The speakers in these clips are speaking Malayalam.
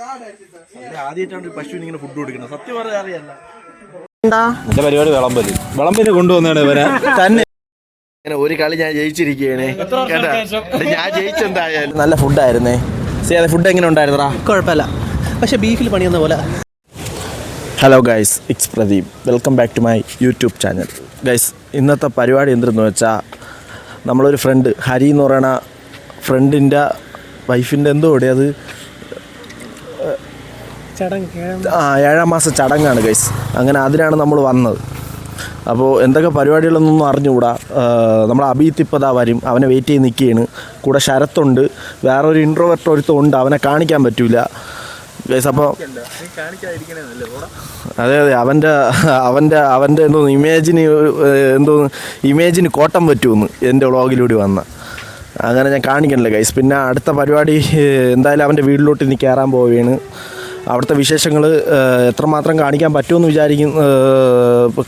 ആദ്യമായിട്ടാണ് പശുവിന് ഇങ്ങനെ ഫുഡ് കൊടുക്കുന്നത്. സത്യം പറയാൻ അറിയല്ല. എന്റെ പരിപാടി വിളമ്പിന് കൊണ്ടുവന്നാണ് ഇവരെ തന്നെ. ഒരു കളി ഞാൻ ജയിച്ചിരിക്കുകയാണ് കേട്ടാ. ഞാൻ ജയിച്ചെന്തായാലും. നല്ല ഫുഡായിരുന്നേ. അതെ, ഫുഡ് എങ്ങനെ ഉണ്ടായിരുന്നടാ? കുഴപ്പമില്ല, പക്ഷെ ബീഫിൽ പണിയുന്ന പോലെ. Hello guys, it's Pradeep. Welcome back to my YouTube channel. Guys, ഇന്നത്തെ പരിപാടി എന്തെന്ന് വെച്ചാൽ നമ്മളൊരു ഫ്രണ്ട് ഹരി എന്ന് പറയുന്ന ഫ്രണ്ടിൻ്റെ വൈഫിൻ്റെ എന്തോ ഇവിടെ അത് 7-ാം മാസം ചടങ്ങാണ് ഗൈസ്. അങ്ങനെ അതിനാണ് നമ്മൾ വന്നത്. അപ്പോൾ എന്തൊക്കെ പരിപാടികളൊന്നും അറിഞ്ഞുകൂടാ. നമ്മൾ അബീത്ത് ഇപ്പോൾ ദാ വരും, അവനെ വെയിറ്റ് ചെയ്ത് നിൽക്കുകയാണ്. കൂടെ ശരത്തുണ്ട്, വേറൊരു ഇൻട്രോവെർട്ട് ഒരുത്തുണ്ട്, അവനെ കാണിക്കാൻ പറ്റില്ല ഗൈസ്. അപ്പോൾ അതെ അവൻ്റെ ഇമേജിന് കോട്ടം പറ്റുമെന്ന് എൻ്റെ വ്ളോഗിലൂടെ വന്ന. അങ്ങനെ ഞാൻ കാണിക്കണില്ല ഗൈസ്. പിന്നെ അടുത്ത പരിപാടി എന്തായാലും അവൻ്റെ വീട്ടിലോട്ട് ഇനി കയറാൻ പോവുകയാണ്. അവിടുത്തെ വിശേഷങ്ങൾ എത്രമാത്രം കാണിക്കാൻ പറ്റുമെന്ന്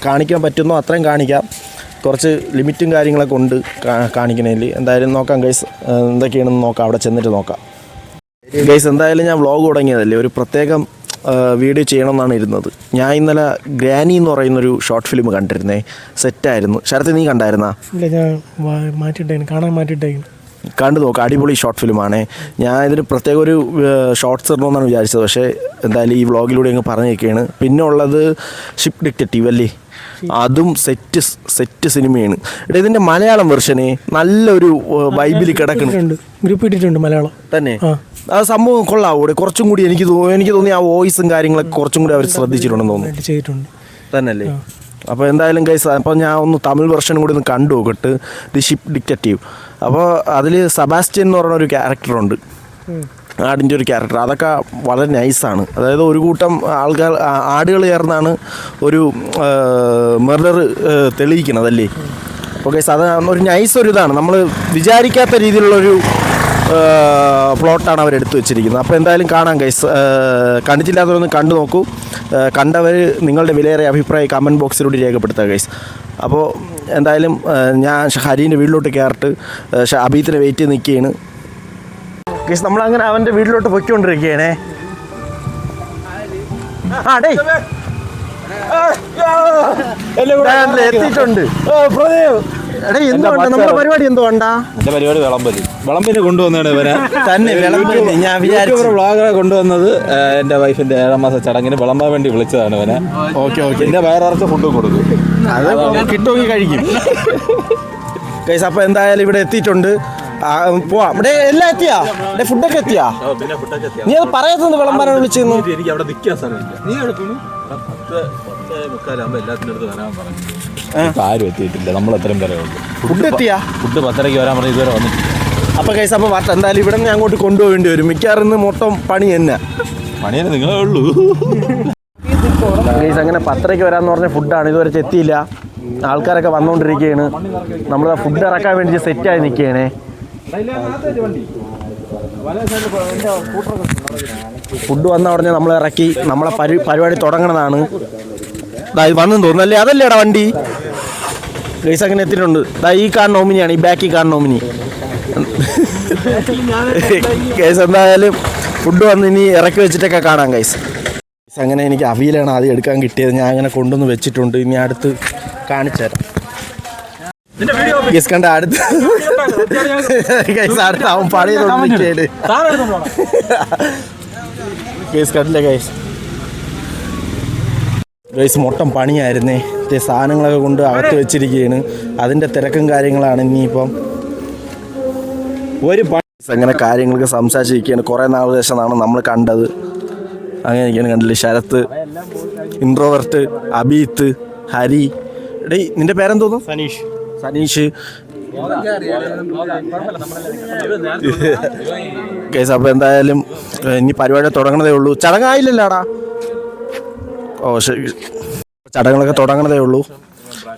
കാണിക്കാൻ പറ്റുന്നോ അത്രയും കാണിക്കാം. കുറച്ച് ലിമിറ്റും കാര്യങ്ങളൊക്കെ ഉണ്ട് കാണിക്കണേൽ. എന്തായാലും നോക്കാം ഗൈസ്, എന്തൊക്കെയാണെന്ന് നോക്കാം, അവിടെ ചെന്നിട്ട് നോക്കാം ഗൈസ്. എന്തായാലും ഞാൻ വ്ളോഗ് തുടങ്ങിയതല്ലേ, ഒരു പ്രത്യേകം വീഡിയോ ചെയ്യണമെന്നാണ് ഇരുന്നത്. ഞാൻ ഇന്നലെ ഗ്രാനി എന്ന് പറയുന്നൊരു ഷോർട്ട് ഫിലിം കണ്ടിരുന്നേ, സെറ്റായിരുന്നു. ശരത്ത് നീ കണ്ടായിരുന്നാ? ഇല്ല, ഞാൻ മാറ്റിയിട്ടേക്കുന്നു. കണ്ടു നോക്കാം, അടിപൊളി ഷോർട്ട് ഫിലിമാണേ. ഞാൻ ഇതിന് പ്രത്യേക ഒരു ഷോർട്ട്സ് ഇടണമെന്നാണ് വിചാരിച്ചത്, പക്ഷേ എന്തായാലും ഈ വ്ളോഗിലൂടെ അങ്ങ് പറഞ്ഞു നിൽക്കുകയാണ്. പിന്നെ ഉള്ളത് ഷിപ്പ് ഡിറ്റക്റ്റീവ് അല്ലേ, അതും സെറ്റ് സിനിമയാണ്. ഇതിൻ്റെ മലയാളം വെർഷന് നല്ലൊരു വൈബിൽ കിടക്കുന്നുണ്ട്. ഗ്രൂപ്പ് ഇട്ടിട്ടുണ്ട് മലയാളം തന്നെ. ആ സംഭവം കൊള്ളാവൂടെ? കുറച്ചും കൂടി എനിക്ക് തോന്നി ആ വോയിസും കാര്യങ്ങളൊക്കെ കുറച്ചും കൂടി അവർ ശ്രദ്ധിച്ചിട്ടുണ്ടെന്ന് തോന്നുന്നു. ചെയ്തിട്ടുണ്ട് തന്നെയല്ലേ? അപ്പോൾ എന്തായാലും ഗൈസ്, അപ്പോൾ ഞാൻ ഒന്ന് തമിഴ് വെർഷനും കൂടി ഒന്ന് കണ്ടു നോക്കിട്ട്, ദി ഷിപ്പ് ഡിറ്റക്റ്റീവ്. അപ്പോൾ അതിൽ സെബാസ്റ്റ്യൻ എന്ന് പറയുന്ന ഒരു ക്യാരക്ടറുണ്ട്, ആടിൻ്റെ ഒരു ക്യാരക്ടർ. അതൊക്കെ വളരെ നൈസാണ്. അതായത് ഒരു കൂട്ടം ആടുകൾ ചേർന്നാണ് ഒരു മർഡർ തെളിയിക്കണതല്ലേ. അപ്പോൾ ഗൈസ്, അത് ഒരു നൈസ് ഒരു ഇതാണ്, നമ്മൾ വിചാരിക്കാത്ത രീതിയിലുള്ളൊരു പ്ലോട്ടാണ് അവരെടുത്ത് വെച്ചിരിക്കുന്നത്. അപ്പോൾ എന്തായാലും കാണാം ഗൈസ്. കണ്ടിട്ടില്ലാത്തവരൊന്ന് കണ്ടു നോക്കൂ. കണ്ടവർ നിങ്ങളുടെ വിലയേറിയ അഭിപ്രായം കമൻറ്റ് ബോക്സിലൂടെ രേഖപ്പെടുത്തുക ഗൈസ്. അപ്പോൾ എന്തായാലും ഞാൻ ഹരീൻ്റെ വീട്ടിലോട്ട് കയറിട്ട് അബീത്തിനെ വെയിറ്റ് ചെയ്ത് നിൽക്കുകയാണ് ഗൈസ്. നമ്മളങ്ങനെ അവൻ്റെ വീട്ടിലോട്ട് പൊയ്ക്കൊണ്ടിരിക്കുകയാണേ. എത്തിയിട്ടുണ്ട്. നമ്മുടെ പരിപാടി എന്തോ ഉണ്ടാ? എന്റെ പരിപാടി വിളമ്പിന് കൊണ്ടുവന്നാണ് ഇവരെ തന്നെ. ഞാൻ വിചാരിച്ചു വ്ളോഗറെ കൊണ്ടുവന്നത് എന്റെ വൈഫിന്റെ 7-ാം മാസ ചടങ്ങിന് വിളമ്പാൻ വേണ്ടി വിളിച്ചതാണ് ഇവനെ. ഓക്കെ. എന്റെ വയറിറച്ച ഫുഡും കൊടുക്കും, അത് കിട്ടുമെങ്കിൽ കഴിക്കും ഗൈസ്. അപ്പോൾ എന്തായാലും ഇവിടെ എത്തിയിട്ടുണ്ട്. പോവാം. ഇവിടെ എല്ലാം എത്തിയാ? ഫുഡൊക്കെ എത്തിയാ? നീ അത് പറയാത്തത് വിളമ്പാനാണ് വിളിച്ചിരുന്നു. എനിക്ക് അവിടെ നിൽക്കാൻ സ്ഥലമില്ല. നീ ആരും എത്തിയിട്ടില്ല, നമ്മൾ എത്രയും പേരെ ഉള്ളൂ. ഫുഡ് എത്തിയാ? ഫുഡ് 10:30 വരാൻ പറഞ്ഞ് ഇതുവരെ വന്നിട്ടില്ല. അപ്പോൾ ഗൈസ്, അപ്പോൾ വാർത്ത എന്തായാലും ഇവിടെ നിന്ന് അങ്ങോട്ട് കൊണ്ടുപോകേണ്ടി വരും. മിക്കവാറും ഇന്ന് മൊത്തം പണി തന്നെ. പണിയല്ലേ നിങ്ങളേ ഉള്ളൂ ഗൈസ്. അങ്ങനെ 10:30 വരാമെന്ന് പറഞ്ഞ ഫുഡാണ്, ഇതുവരെ എത്തിയില്ല. ആൾക്കാരൊക്കെ വന്നുകൊണ്ടിരിക്കുകയാണ്. നമ്മൾ ഫുഡ് ഇറക്കാൻ വേണ്ടി സെറ്റായി നിൽക്കുകയാണേ. ഫുഡ് വന്ന ഉടനെ നമ്മൾ ഇറക്കി നമ്മളെ പരിപാടി തുടങ്ങണതാണ്. വന്നെന്ന് തോന്നുന്നല്ലേ, അതല്ലേടാ വണ്ടി ഗൈസ്. അങ്ങനെ എത്തിയിട്ടുണ്ട്. ഈ കാണുന്ന നോമിനിയാണ്, ഈ ബാക്കിൽ കാണുന്ന നോമിനി ഗൈസ്. എന്തായാലും ഫുഡ് വന്ന് ഇനി ഇറക്കി വെച്ചിട്ടൊക്കെ കാണാം ഗൈസ്. അങ്ങനെ എനിക്ക് അവിയലാണ് ആദ്യം എടുക്കാൻ കിട്ടിയത്. ഞാൻ അങ്ങനെ കൊണ്ടുവന്ന് വെച്ചിട്ടുണ്ട്. ഇനി അടുത്ത് കാണിച്ചു തരാം ഗൈസ്. കണ്ട അടുത്ത് ഗൈസ്, അടുത്ത് അവൻ പണിയത് ഗൈസ്. കണ്ടില്ലേ ഗൈസ്? ഗൈസ്, മൊത്തം പണിയായിരുന്നേ. സാധനങ്ങളൊക്കെ കൊണ്ട് അകത്ത് വെച്ചിരിക്കുകയാണ്. അതിൻ്റെ തിരക്കും കാര്യങ്ങളാണ്. ഇനിയിപ്പം ഒരു അങ്ങനെ കാര്യങ്ങളൊക്കെ സംസാരിച്ചിരിക്കുകയാണ്. കുറേ നാൾ ശേഷമാണ് നമ്മൾ കണ്ടത്. അങ്ങനെ ഇരിക്കുകയാണ്. കണ്ടില്ലേ? ശരത്ത്, ഇൻട്രോവെർട്ട്, അബീത്ത്, ഹരി. എടീ, നിൻ്റെ പേരെന്തോന്നു? സനീഷ് ഗൈസ്. അപ്പോൾ എന്തായാലും ഇനി പരിപാടി തുടങ്ങണതേ ഉള്ളൂ. ചടങ്ങായില്ലല്ലോടാ? ഓ ശരി, ചടങ്ങുകളൊക്കെ തുടങ്ങണതേ ഉള്ളൂ.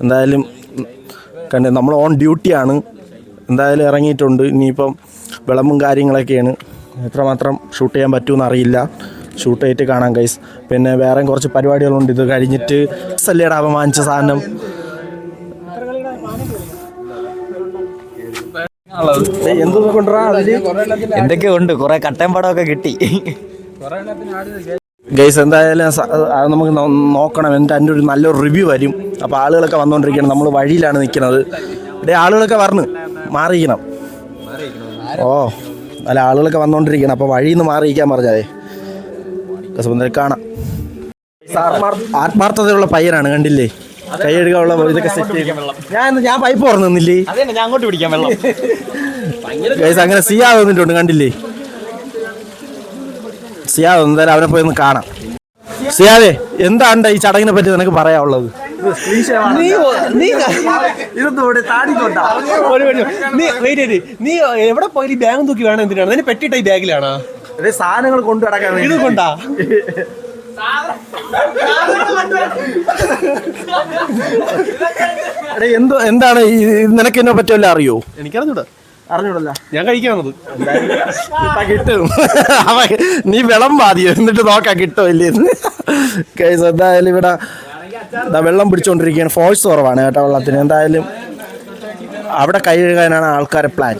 എന്തായാലും നമ്മൾ ഓൺ ഡ്യൂട്ടിയാണ്. എന്തായാലും ഇറങ്ങിയിട്ടുണ്ട്. ഇനിയിപ്പം വിളമ്പും കാര്യങ്ങളൊക്കെയാണ്. എത്രമാത്രം ഷൂട്ട് ചെയ്യാൻ പറ്റുമെന്ന് അറിയില്ല. ഷൂട്ട് ചെയ്തിട്ട് കാണാം ഗൈസ്. പിന്നെ വേറെ കുറച്ച് പരിപാടികളുണ്ട്. ഇത് കഴിഞ്ഞിട്ട് അല്ലേടാ അവൻ വാങ്ങിച്ച സാധനം എന്തൊക്കെ ഉണ്ട്, കുറെ കട്ടയും പടമൊക്കെ കിട്ടി. ഗൈസ് എന്തായാലും അത് നമുക്ക് നോക്കണം. എന്നിട്ട് അതിൻ്റെ ഒരു നല്ലൊരു റിവ്യൂ വരും. അപ്പോൾ ആളുകളൊക്കെ വന്നുകൊണ്ടിരിക്കണം. നമ്മൾ വഴിയിലാണ് നിൽക്കുന്നത്. ഇവിടെ ആളുകളൊക്കെ വരണം, മാറിയിരിക്കണം. ഓ അല്ല, ആളുകളൊക്കെ വന്നുകൊണ്ടിരിക്കണം. അപ്പോൾ വഴിയിൽ നിന്ന് മാറിയിരിക്കാൻ പറഞ്ഞതേ എന്തായാലും കാണാം. ആത്മാർത്ഥതയുള്ള പയ്യനാണ്, കണ്ടില്ലേ? കൈ എടുക്കാനുള്ള ഇതൊക്കെ സെറ്റ് ചെയ്യും. ഞാൻ പൈപ്പ് തുറന്നു നിന്നില്ലേ? ഞാൻ അങ്ങോട്ട് പിടിക്കാം വെള്ളം. ഗൈസ് അങ്ങനെ സിയാദ് വന്നിട്ടുണ്ട്, കണ്ടില്ലേ? സിയാദ് എന്തായാലും അവനെ പോയി ഒന്ന് കാണാം. സിയാദേ, എന്താണ് ഈ ചടങ്ങിനെ പറ്റി നിനക്ക് പറയാനുള്ളത്? നീ എവിടെ പോയി ബാഗ് തൂക്കി വേണം? എന്തിനാണ് നിന്നെ പെട്ടിട്ട ഈ ബാഗിലാണോ സാധനങ്ങൾ കൊണ്ടു നടക്കാൻ? ഇത് കൊണ്ടാ എന്താണ് നിനക്ക് എന്നെ പറ്റുമല്ലോ? അറിയോ? എനിക്കറിഞ്ഞൂടാ. അറിഞ്ഞൂടല്ല, ഞാൻ കഴിക്കാവുന്നത് കിട്ടും. നീ വെള്ളം ബാധിയോ, എന്നിട്ട് നോക്കാം കിട്ടുമില്ലേ. എന്തായാലും ഇവിടെ വെള്ളം പിടിച്ചോണ്ടിരിക്കുകയാണ്. ഫോഴ്സ് കുറവാണ് കേട്ടോ വെള്ളത്തിന്. എന്തായാലും അവിടെ കൈ കഴുകാനാണ് ആൾക്കാരെ പ്ലാൻ.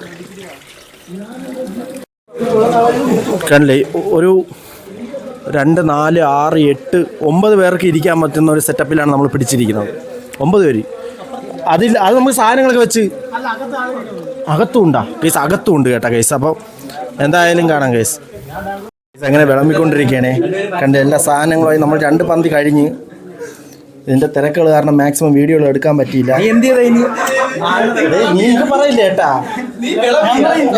കണ്ടില്ലേ, ഒരു 2, 4, 6, 8, 9 പേർക്ക് ഇരിക്കാൻ പറ്റുന്ന ഒരു സെറ്റപ്പിലാണ് നമ്മൾ പിടിച്ചിരിക്കുന്നത്. 9 പേര്. അത് നമുക്ക് സാധനങ്ങളൊക്കെ വെച്ച് അകത്തുണ്ടാ കേസ്? അകത്തുണ്ട് കേട്ടോ കേസ്. അപ്പോൾ എന്തായാലും കാണാം കേസ്. അങ്ങനെ വിളമ്പിക്കൊണ്ടിരിക്കുകയാണേ. കണ്ട് എല്ലാ സാധനങ്ങളുമായി നമ്മൾ 2 പന്തി കഴിഞ്ഞ്. ഇതിൻ്റെ തിരക്കുകൾ കാരണം മാക്സിമം വീഡിയോകൾ എടുക്കാൻ പറ്റിയില്ല. നീ പറയില്ലേ ഏട്ടാ? ഞാൻ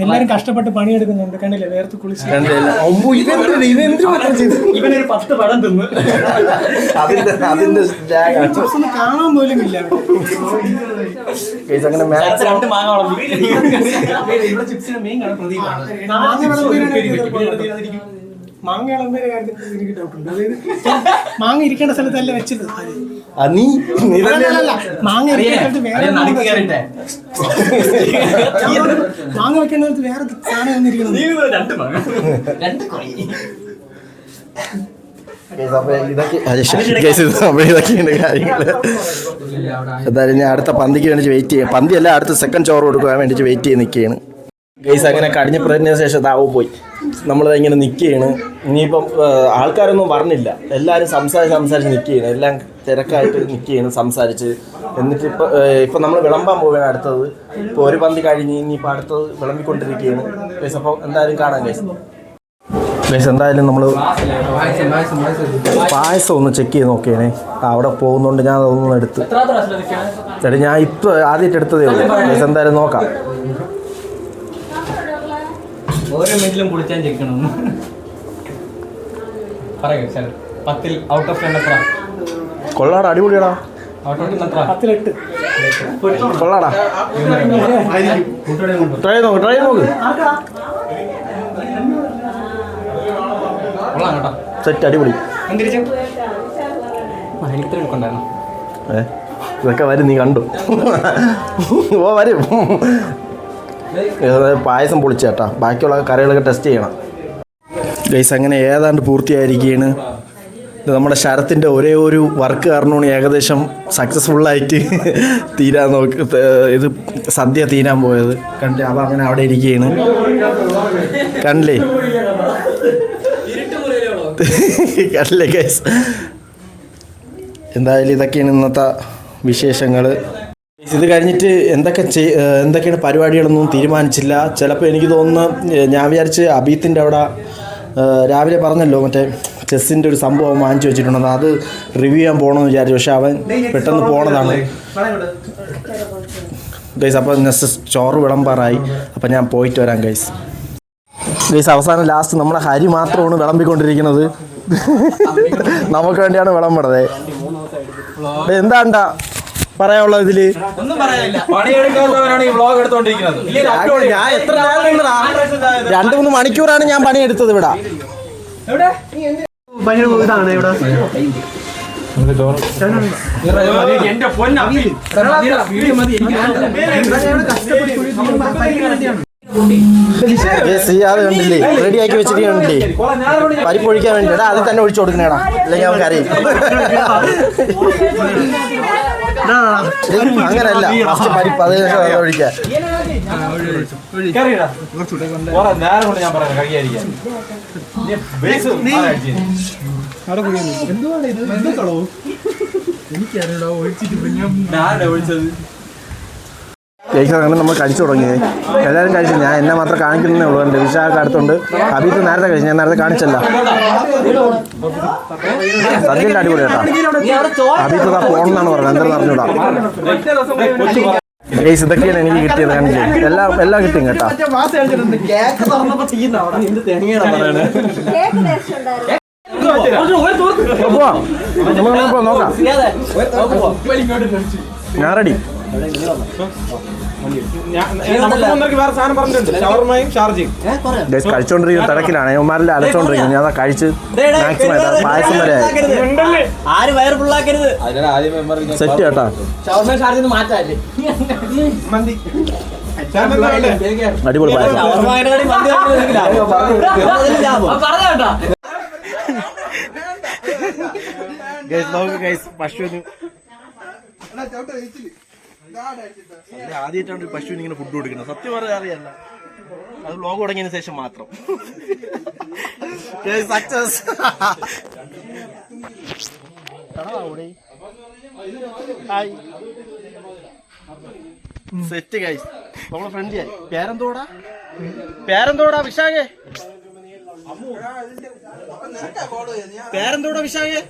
എല്ലാരും കഷ്ടപ്പെട്ട് പണിയെടുക്കുന്നുണ്ട്, കണ്ടില്ലേ? വേർത്ത് കുളിച്ച് കാണാൻ പോലും ഇല്ല. മാങ്ങ ഇളമ്പേരെ കാര്യത്തിൽ എനിക്ക് ഡൗട്ടുണ്ട്. അതായത് മാങ്ങ ഇരിക്കേണ്ട സ്ഥലത്തല്ല വെച്ചത്. മാങ്ങ ഇരിക്കേണ്ട സ്ഥലത്ത് വേറെ മാങ്ങ വെക്കേണ്ട സ്ഥലത്ത് വേറെ സാധനം വന്നിരിക്കുന്നത്. ഇതൊക്കെയാണ് കാര്യങ്ങൾ. എന്തായാലും ഞാൻ അടുത്ത പന്തിക്ക് വേണ്ടി വെയിറ്റ് ചെയ്യാം. പന്തിയല്ല, അടുത്ത സെക്കൻഡ് ചോറ് കൊടുക്കാൻ വേണ്ടിയിട്ട് വെയിറ്റ് ചെയ്ത് നിൽക്കുകയാണ് ഗൈസ്. അങ്ങനെ കടിഞ്ഞ പ്രതിന് ശേഷം താവും പോയി. നമ്മളിങ്ങനെ നിൽക്കുകയാണ്. ഇനിയിപ്പം ആൾക്കാരൊന്നും പറഞ്ഞില്ല, എല്ലാവരും സംസാരിച്ച് നിൽക്കുകയാണ്. എല്ലാം തിരക്കായിട്ട് നിൽക്കുകയാണ് സംസാരിച്ച്. എന്നിട്ട് ഇപ്പം നമ്മൾ വിളമ്പാൻ പോവുകയാണ് അടുത്തത്. ഇപ്പോൾ ഒരു പന്തി കഴിഞ്ഞ് ഇനിയിപ്പോൾ അടുത്തത് വിളമ്പിക്കൊണ്ടിരിക്കുകയാണ് ഗൈസ്. അപ്പോൾ എന്തായാലും കാണാം ഗൈസ്. ഗൈസ് എന്തായാലും നമ്മൾ പായസം ഒന്ന് ചെക്ക് ചെയ്ത് നോക്കിയാണേ. അവിടെ പോകുന്നുണ്ട്, ഞാൻ അതൊന്നും എടുത്ത് ചേട്ടാ. ഞാൻ ഇപ്പോൾ ആദ്യമായിട്ട് എടുത്തതേ ഉള്ളൂ ഗൈസ്. എന്തായാലും നോക്കാം. ഓരോ മിനിറ്റിലും കുളിച്ചാൻ ചെക്കണം. പറയൂ സാർ, 10 ഔട്ട് ഓഫ് 10 എത്ര? കൊള്ളാടാ, അടിപൊളിയാടാ. ഔട്ട് ഓഫ് 10 എത്ര? 10-8 കൊള്ളാടാ. ട്രൈ നോക്ക്. കൊള്ളാം കേട്ടോ, സെറ്റ്, അടിപൊളി. എന്തിരിച്ചു എനിക്ക് ഇത്ര എടുക്കണ്ടായിരുന്നു. ഇതൊക്കെ വരും, നീ കണ്ടു. ഓ വരും. പായസം പൊളിച്ചേട്ടാ. ബാക്കിയുള്ള കറികളൊക്കെ ടെസ്റ്റ് ചെയ്യണം ഗൈസ്. അങ്ങനെ ഏതാണ്ട് പൂർത്തിയായിരിക്കുകയാണ്. ഇത് നമ്മുടെ ശരത്തിൻ്റെ ഒരേ ഒരു വർക്ക് കാരണമാണ് ഏകദേശം സക്സസ്ഫുള്ളായിട്ട് തീരാൻ ഇത് സദ്യ തീരാൻ പോയത്. കണ്ട് അവ അങ്ങനെ അവിടെ ഇരിക്കുകയാണ്. കണ്ടില്ലേ കണ്ടില്ലേ ഗൈസ്. എന്തായാലും ഇതൊക്കെയാണ് ഇന്നത്തെ വിശേഷങ്ങൾ. ഇത് കഴിഞ്ഞിട്ട് എന്തൊക്കെയാണ് പരിപാടികളൊന്നും തീരുമാനിച്ചില്ല. ചിലപ്പോൾ എനിക്ക് തോന്നുന്നു, ഞാൻ വിചാരിച്ച് അബീത്തിൻ്റെ അവിടെ രാവിലെ പറഞ്ഞല്ലോ മറ്റേ ചെസ്സിൻ്റെ ഒരു സംഭവം വാങ്ങിച്ചു വെച്ചിട്ടുണ്ടെന്ന്, അത് റിവ്യൂ ചെയ്യാൻ പോകണമെന്ന് വിചാരിച്ചു. പക്ഷെ അവൻ പെട്ടെന്ന് പോണതാണ് ഗൈസ്. അപ്പോൾ നെക്സ്റ്റ് ചോറ് വിളമ്പാറായി. അപ്പം ഞാൻ പോയിട്ട് വരാം ഗൈസ്. അവസാനം ലാസ്റ്റ് നമ്മുടെ ഹരി മാത്രമാണ് വിളമ്പിക്കൊണ്ടിരിക്കുന്നത്. നമുക്ക് വേണ്ടിയാണ് വിളമ്പണത്. എന്താണ്ടാ പറയാനുള്ളത് ഇതില്? ഒന്നും പറയാനില്ല. പണിയെടുക്കാത്തവരാണ് ഈ വ്ളോഗ് എടുത്തോണ്ടിരിക്കുന്നത്. ഞാൻ എത്ര നേരം 2-3 മണിക്കൂറാണ് ഞാൻ പണിയെടുത്തത് ഇവിടെ. ഇതാണ് ഇവിടെ എന്റെ പൊന്ന അത് കണ്ടില്ലേ, റെഡിയാക്കി വെച്ചിരിക്കണ്ടില്ലേ പരിപ്പൊഴിക്കാൻ വേണ്ടിട്ടാ. അതിൽ തന്നെ ഒഴിച്ചു കൊടുക്കണേടാ, അല്ലെങ്കിൽ അവർക്ക് അറിയും. അങ്ങനല്ല ഫസ്റ്റ് പരിപ്പ് അതിനുശേഷം അത് ഒഴിക്കാൻ. നേരം കൊണ്ട് ഞാൻ പറയാം കഴിയായിരിക്കാൻ അങ്ങനെ നമ്മൾ കഴിച്ചു തുടങ്ങി. എല്ലാവരും കഴിച്ചു. ഞാൻ എന്നെ മാത്രം കാണിക്കുന്നേ ഉള്ളൂ. എൻ്റെ വിശാഖ അടുത്തുണ്ട്. അഭിത്ത് നേരത്തെ കഴിച്ചു. ഞാൻ നേരത്തെ കാണിച്ചല്ല. സദ്യൻ്റെ അടിപൊളി കേട്ടോ. അഭിത്ത് പോണെന്നാണ് പറഞ്ഞത്. എന്താണെന്ന് അറിഞ്ഞൂടാ. ഗൈസ് ഇതൊക്കെയാണ് എനിക്ക് കിട്ടിയത്. കാണിച്ചു എല്ലാം കിട്ടും കേട്ടോ. നോക്കാം. ഞാൻ റെഡി. കഴിച്ചോണ്ടിരിക്കുന്ന തിരക്കിലാണ്. ഇവന്മാരെല്ലാം അലച്ചോണ്ടിരിക്കുന്നത്. ഞാൻ കഴിച്ച് മാക്സിമം പായസം വരെ സെറ്റ് കേട്ടാ. അടിപൊളി പായസം. പശുവിന് ആദ്യമായിട്ടാണ് ഒരു പശുവിന് ഇങ്ങനെ ഫുഡ് കൊടുക്കുന്നത്. സത്യം പറയാൻ അറിയല്ല. അത് വ്ലോഗ് തുടങ്ങിയതിന് ശേഷം മാത്രം. സക്സസ്. Set guys. നമ്മളെ ഫ്രണ്ട്ലിയായി. പേരെന്തോടാ വിശാഖേ? പേരെന്തോടാ വിശാഖേ?